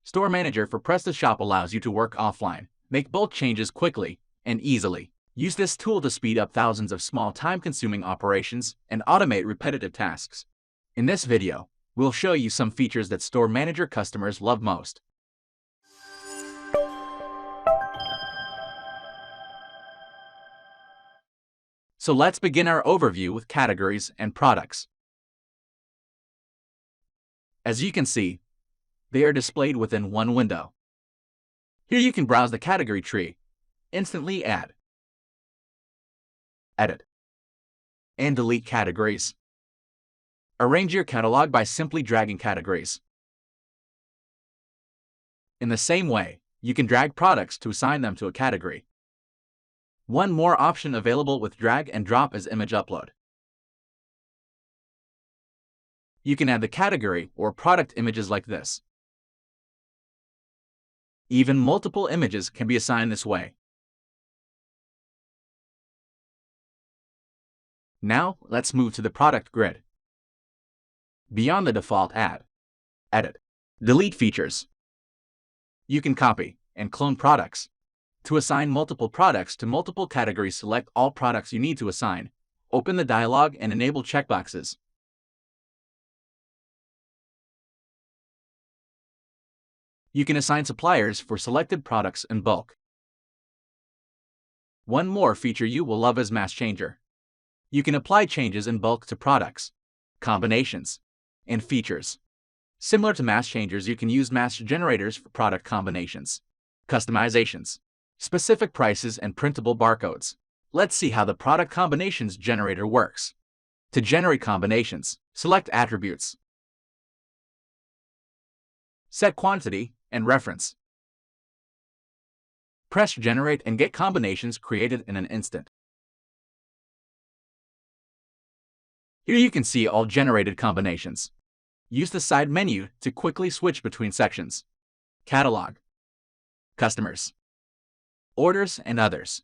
Store Manager for PrestaShop allows you to work offline, make bulk changes quickly and easily. Use this tool to speed up thousands of small time-consuming operations and automate repetitive tasks. In this video, we'll show you some features that Store Manager customers love most. So let's begin our overview with categories and products. As you can see, they are displayed within one window. Here you can browse the category tree, instantly add, edit, and delete categories. Arrange your catalog by simply dragging categories. In the same way, you can drag products to assign them to a category. One more option available with drag and drop is image upload. You can add the category or product images like this. Even multiple images can be assigned this way. Now, let's move to the product grid. Beyond the default add, edit, delete features, you can copy and clone products. To assign multiple products to multiple categories, select all products you need to assign. Open the dialog and enable checkboxes. You can assign suppliers for selected products in bulk. One more feature you will love is Mass Changer. You can apply changes in bulk to products, combinations, and features. Similar to Mass Changers, you can use Mass Generators for product combinations, customizations, specific prices, and printable barcodes. Let's see how the product combinations generator works. To generate combinations, select Attributes, set quantity and reference. Press Generate and get combinations created in an instant. Here you can see all generated combinations. Use the side menu to quickly switch between sections: Catalog, Customers, Orders, and Others.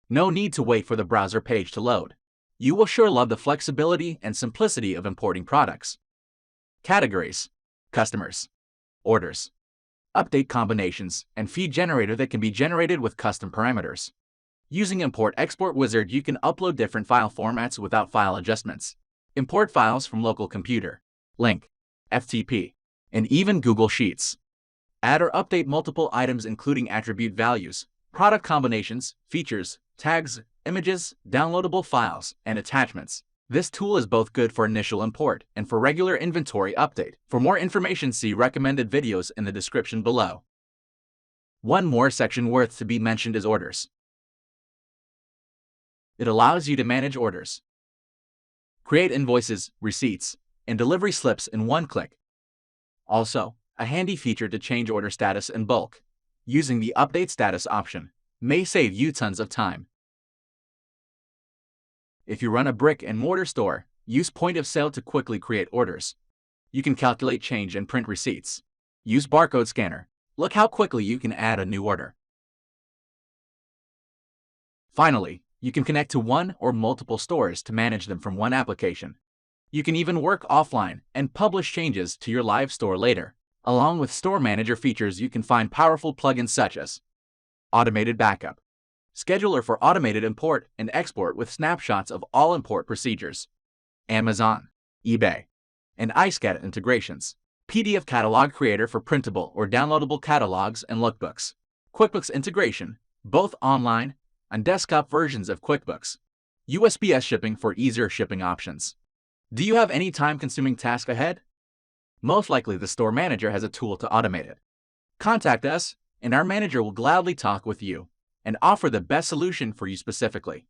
No need to wait for the browser page to load. You will sure love the flexibility and simplicity of importing products. Categories, Customers, Orders, Update combinations, and feed generator that can be generated with custom parameters. Using Import-Export Wizard, you can upload different file formats without file adjustments. Import files from local computer, link, FTP, and even Google Sheets. Add or update multiple items including attribute values, product combinations, features, tags, images, downloadable files, and attachments. This tool is both good for initial import and for regular inventory update. For more information, see recommended videos in the description below. One more section worth to be mentioned is Orders. It allows you to manage orders, create invoices, receipts, and delivery slips in one click. Also, a handy feature to change order status in bulk. Using the Update Status option may save you tons of time. If you run a brick-and-mortar store, use Point of Sale to quickly create orders. You can calculate change and print receipts. Use Barcode Scanner. Look how quickly you can add a new order. Finally, you can connect to one or multiple stores to manage them from one application. You can even work offline and publish changes to your live store later. Along with Store Manager features, you can find powerful plugins such as Automated Backup, Scheduler for automated import and export with snapshots of all import procedures, Amazon, eBay, and iSCAD integrations, PDF Catalog Creator for printable or downloadable catalogs and lookbooks, QuickBooks integration, both online and desktop versions of QuickBooks, USPS shipping for easier shipping options. Do you have any time-consuming task ahead? Most likely the Store Manager has a tool to automate it. Contact us, and our manager will gladly talk with you and offer the best solution for you specifically.